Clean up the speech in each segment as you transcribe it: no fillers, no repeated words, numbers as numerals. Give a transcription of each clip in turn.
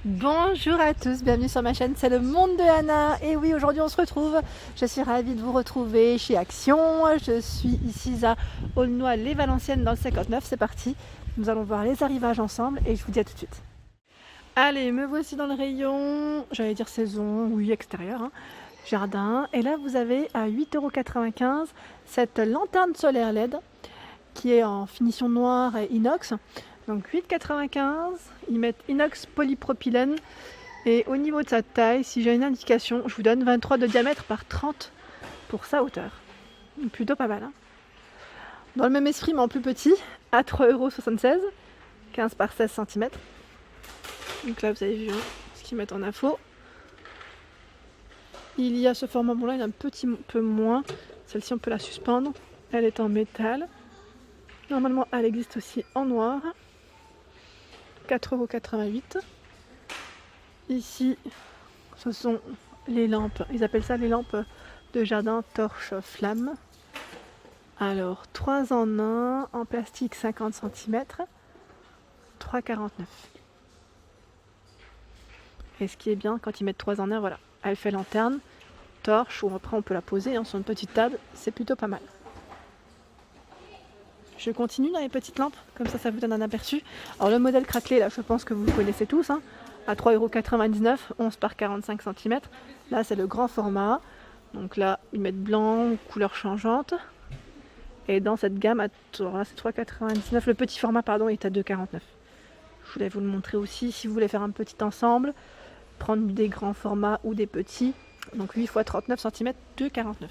Bonjour à tous, bienvenue sur ma chaîne, c'est le monde de Anna. Et oui, aujourd'hui on se retrouve, je suis ravie de vous retrouver chez Action. Je suis ici à Aulnoy-les-Valenciennes dans le 59, c'est parti. Nous allons voir les arrivages ensemble et je vous dis à tout de suite. Allez, me voici dans le rayon, j'allais dire saison, oui extérieur, jardin. Et là vous avez à 8,95 € cette lanterne solaire LED qui est en finition noire et inox. Donc 8,95 €, ils mettent inox polypropylène et au niveau de sa taille, si j'ai une indication, je vous donne 23 de diamètre par 30 pour sa hauteur. Plutôt pas mal. Dans le même esprit mais en plus petit, à 3,76 €, 15 par 16 cm. Donc là vous avez vu ce qu'ils mettent en info. Il y a ce format, bon là il y a un petit peu moins, celle-ci on peut la suspendre, elle est en métal. Normalement elle existe aussi en noir. 4,88 €. Ici, ce sont les lampes. Ils appellent ça les lampes de jardin torche flamme. Alors, 3 en 1, en plastique 50 cm, 3,49 €. Et ce qui est bien, quand ils mettent 3 en 1, voilà, elle fait lanterne, torche, ou après on peut la poser sur une petite table, c'est plutôt pas mal. Je continue dans les petites lampes, comme ça vous donne un aperçu. Alors le modèle craquelé, là je pense que vous connaissez tous, à 3,99 €, 11 par 45 cm. Là c'est le grand format, donc là ils mettent blanc, couleur changeante. Et dans cette gamme, c'est 3,99 €, le petit format pardon est à 2,49 €. Je voulais vous le montrer aussi, si vous voulez faire un petit ensemble, prendre des grands formats ou des petits. Donc 8 x 39 cm, 2,49 €.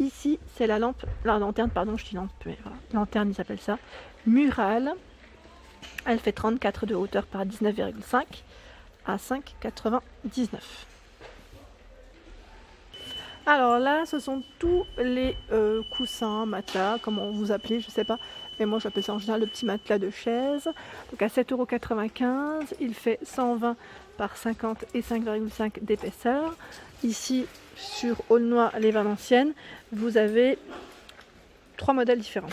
Ici, c'est la lanterne, pardon, je dis lampe, mais voilà, lanterne, ils appellent ça, murale. Elle fait 34 de hauteur par 19,5 à 5,99 €. Alors là, ce sont tous les coussins, matelas, comment vous appelez, je sais pas, mais moi j'appelle ça en général le petit matelas de chaise. Donc à 7,95 €, il fait 120 par 50 et 5,5 d'épaisseur. Ici, sur Aulnoy-les-Valenciennes, vous avez 3 modèles différents.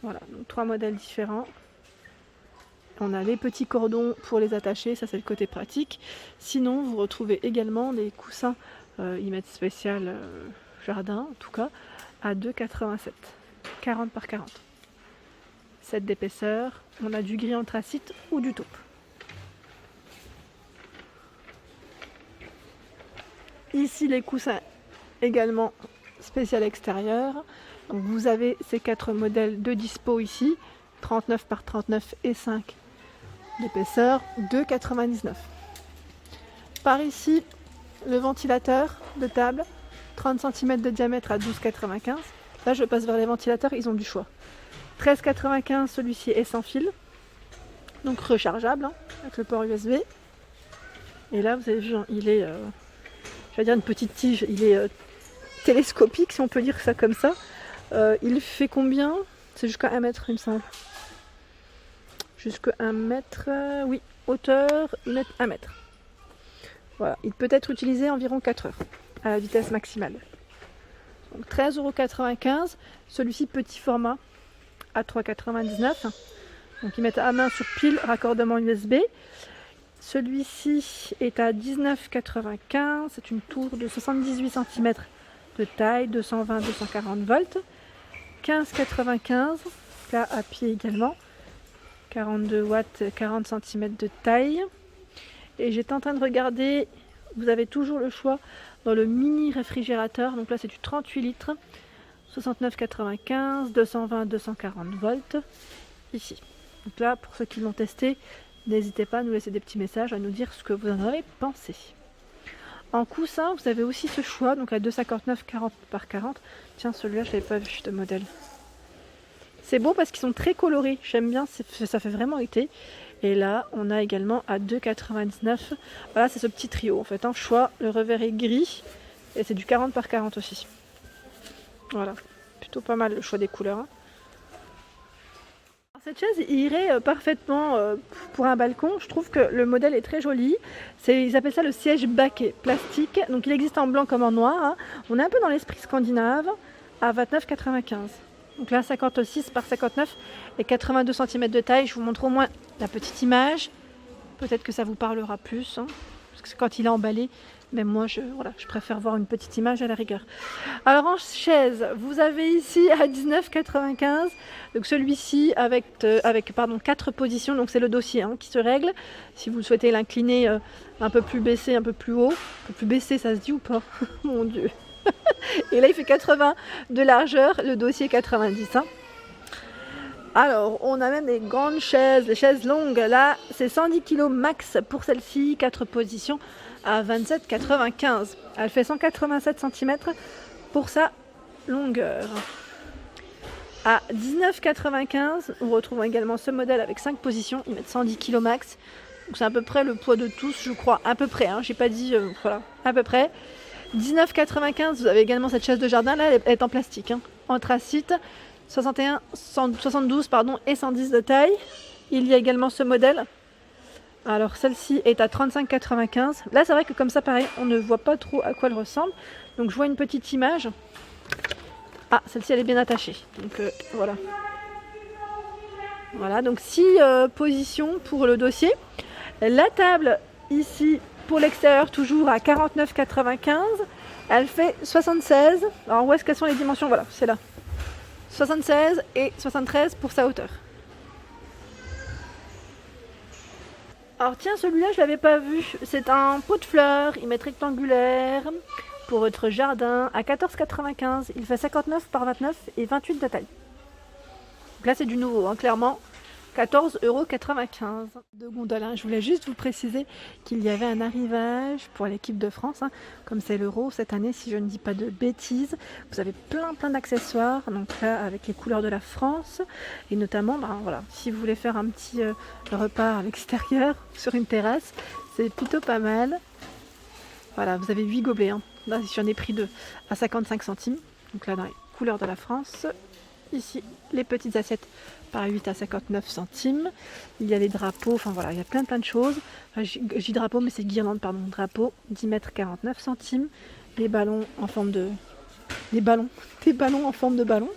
Voilà, donc 3 modèles différents. On a les petits cordons pour les attacher, ça c'est le côté pratique. Sinon, vous retrouvez également des coussins, ils mettent spécial jardin en tout cas, à 2,87 €, 40 par 40. 7 d'épaisseur, on a du gris anthracite ou du taupe. Ici les coussins également spécial extérieur. Donc vous avez ces 4 modèles de dispo ici, 39 par 39 et 5 d'épaisseur, 2,99 €. Par ici, le ventilateur de table, 30 cm de diamètre à 12,95 €. Là je passe vers les ventilateurs, ils ont du choix. 13,95 €, celui-ci est sans fil, donc rechargeable avec le port USB. Et là vous avez vu, il est je vais dire une petite tige, il est télescopique si on peut dire ça comme ça. Il fait combien? C'est jusqu'à 1 mètre il me semble. Jusqu'à 1 mètre, oui, hauteur 1 mètre. Voilà, il peut être utilisé environ 4 heures à la vitesse maximale. Donc 13,95 €, celui-ci petit format à 3,99 €. Donc ils mettent à main sur pile, raccordement USB. Celui-ci est à 19,95 €, c'est une tour de 78 cm de taille, 220-240 volts. 15,95 €, là à pied également, 42 watts, 40 cm de taille. Et j'étais en train de regarder, vous avez toujours le choix dans le mini réfrigérateur, donc là c'est du 38 litres, 69,95 €, 220-240 volts, ici. Donc là, pour ceux qui l'ont testé, n'hésitez pas à nous laisser des petits messages, à nous dire ce que vous en avez pensé. En coussin, vous avez aussi ce choix, donc à 2,59 €, 40 par 40. Tiens, celui-là, je ne l'avais pas vu de modèle. C'est beau parce qu'ils sont très colorés, j'aime bien, ça fait vraiment été. Et là, on a également à 2,99 €. Voilà, c'est ce petit trio en fait, choix, le revers est gris, et c'est du 40 par 40 aussi. Voilà, plutôt pas mal le choix des couleurs. Cette chaise irait parfaitement pour un balcon. Je trouve que le modèle est très joli. Ils appellent ça le siège baquet plastique. Donc il existe en blanc comme en noir. On est un peu dans l'esprit scandinave à 29,95 €. Donc là 56 par 59 et 82 cm de taille. Je vous montre au moins la petite image. peut-être que ça vous parlera plus, hein, parce que quand il est emballé, même moi je préfère voir une petite image à la rigueur. Alors en chaise, vous avez ici à 19,95 €, donc celui-ci avec 4 positions, donc c'est le dossier hein, qui se règle. Si vous souhaitez l'incliner un peu plus baissé, un peu plus haut, un peu plus baissé, ça se dit ou pas? Mon Dieu. Et là il fait 80 de largeur, le dossier 90. Hein. Alors, on a même des grandes chaises, des chaises longues. Là, c'est 110 kg max pour celle-ci, 4 positions à 27,95 €. Elle fait 187 cm pour sa longueur. À 19,95 €, on retrouve également ce modèle avec 5 positions. Ils mettent 110 kg max. Donc c'est à peu près le poids de tous, je crois. À peu près, hein. J'ai pas dit, voilà, à peu près. 19,95 €, vous avez également cette chaise de jardin. Là, elle est en plastique, hein, anthracite. 72 et 110 de taille. Il y a également ce modèle. Alors celle-ci est à 35,95 €. Là c'est vrai que comme ça pareil, on ne voit pas trop à quoi elle ressemble. Donc je vois une petite image. Ah, celle-ci elle est bien attachée. Donc voilà. Voilà, donc 6 positions pour le dossier. La table ici pour l'extérieur toujours à 49,95 €. Elle fait 76. Alors où est-ce qu'elles sont les dimensions? Voilà, c'est là. 76 et 73 pour sa hauteur. Alors tiens, celui-là je l'avais pas vu. C'est un pot de fleurs, il met rectangulaire pour votre jardin à 14,95 €. Il fait 59 par 29 et 28 de taille. Donc là c'est du nouveau, hein, clairement. 14,95 € de gondole. Hein. Je voulais juste vous préciser qu'il y avait un arrivage pour l'équipe de France, hein, comme c'est l'Euro cette année, si je ne dis pas de bêtises. Vous avez plein d'accessoires, donc là avec les couleurs de la France, et notamment, voilà, si vous voulez faire un petit repas à l'extérieur, sur une terrasse, c'est plutôt pas mal. Voilà, vous avez 8 gobelets. Hein. Là, j'en ai pris 2 à 55 centimes. Donc là, dans les couleurs de la France. Ici, les petites assiettes par 8 à 59 centimes. Il y a les drapeaux, enfin voilà, il y a plein de choses. Enfin, je dis drapeau, mais c'est guirlande, pardon. Drapeau, 10 mètres 49 centimes. Les ballons en forme de... Des ballons en forme de ballon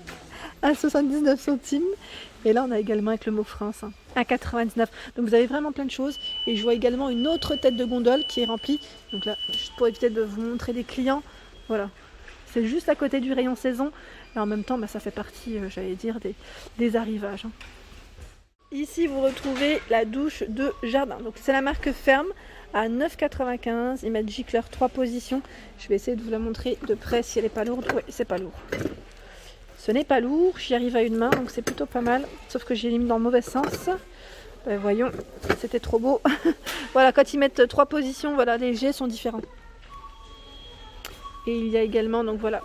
à 79 centimes. Et là, on a également avec le mot France, hein, à 99. Donc vous avez vraiment plein de choses. Et je vois également une autre tête de gondole qui est remplie. Donc là, juste pour éviter de vous montrer des clients, voilà. C'est juste à côté du rayon saison. Et en même temps, ça fait partie, j'allais dire, des arrivages. Hein. Ici, vous retrouvez la douche de jardin. Donc c'est la marque Ferme à 9,95 €. Ils mettent gicleur 3 positions. Je vais essayer de vous la montrer de près si elle n'est pas lourde. Oui, c'est pas lourd. Ce n'est pas lourd. J'y arrive à une main, donc c'est plutôt pas mal. Sauf que j'ai mis dans le mauvais sens. Voyons, c'était trop beau. Voilà, quand ils mettent 3 positions, voilà, les jets sont différents. Et il y a également, donc voilà,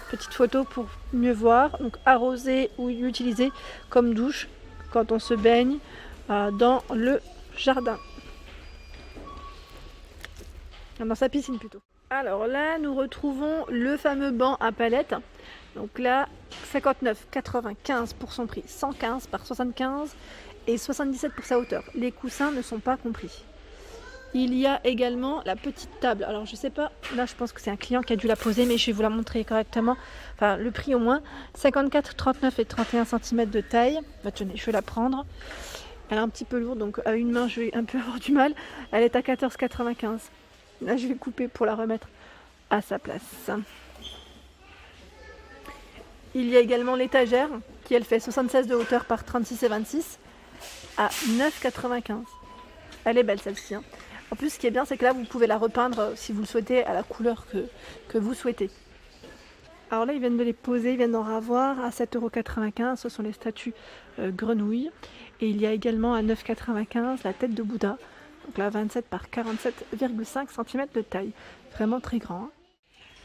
petite photo pour mieux voir. Donc arroser ou utiliser comme douche quand on se baigne dans le jardin. Dans sa piscine plutôt. Alors là, nous retrouvons le fameux banc à palette. Donc là, 59,95 pour son prix, 115 par 75 et 77 pour sa hauteur. Les coussins ne sont pas compris. Il y a également la petite table. Alors je sais pas, là je pense que c'est un client qui a dû la poser, mais je vais vous la montrer correctement. Enfin le prix au moins. 54, 39 et 31 cm de taille. Tenez, je vais la prendre. Elle est un petit peu lourde, donc à une main je vais un peu avoir du mal. Elle est à 14,95. Là je vais couper pour la remettre à sa place. Il y a également l'étagère qui elle fait 76 de hauteur par 36 et 26 à 9,95. Elle est belle celle-ci. Hein. En plus, ce qui est bien, c'est que là, vous pouvez la repeindre si vous le souhaitez à la couleur que vous souhaitez. Alors là, ils viennent de les poser, ils viennent d'en ravoir à 7,95 €. Ce sont les statues grenouilles. Et il y a également à 9,95 € la tête de Bouddha. Donc là, 27 par 47,5 cm de taille. Vraiment très grand. Hein.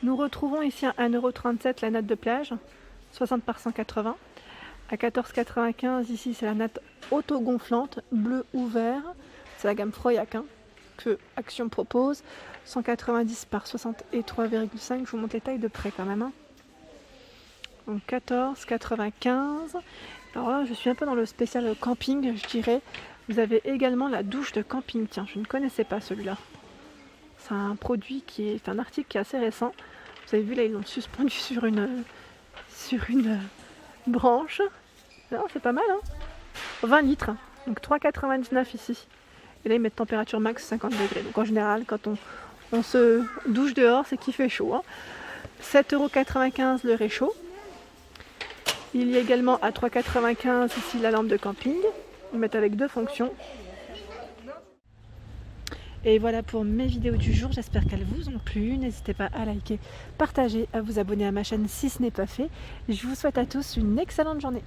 Nous retrouvons ici à 1,37 € la natte de plage, 60 par 180. À 14,95 € ici, c'est la natte auto-gonflante, bleu ou vert. C'est la gamme Froyac que Action propose. 190 par 63,5. Je vous montre les tailles de près quand même. Hein. Donc 14,95. Alors là, je suis un peu dans le spécial camping, je dirais. Vous avez également la douche de camping. Tiens, je ne connaissais pas celui-là. C'est un produit un article qui est assez récent. Vous avez vu là, ils l'ont suspendu sur une branche. Non, c'est pas mal. Hein. 20 litres. Donc 3,99 ici. Et là ils mettent température max 50 degrés. Donc en général quand on se douche dehors, c'est qu'il fait chaud. 7,95 € le réchaud. Il y a également à 3,95 € ici la lampe de camping. Ils mettent avec 2 fonctions. Et voilà pour mes vidéos du jour, j'espère qu'elles vous ont plu. N'hésitez pas à liker, partager, à vous abonner à ma chaîne si ce n'est pas fait. Je vous souhaite à tous une excellente journée.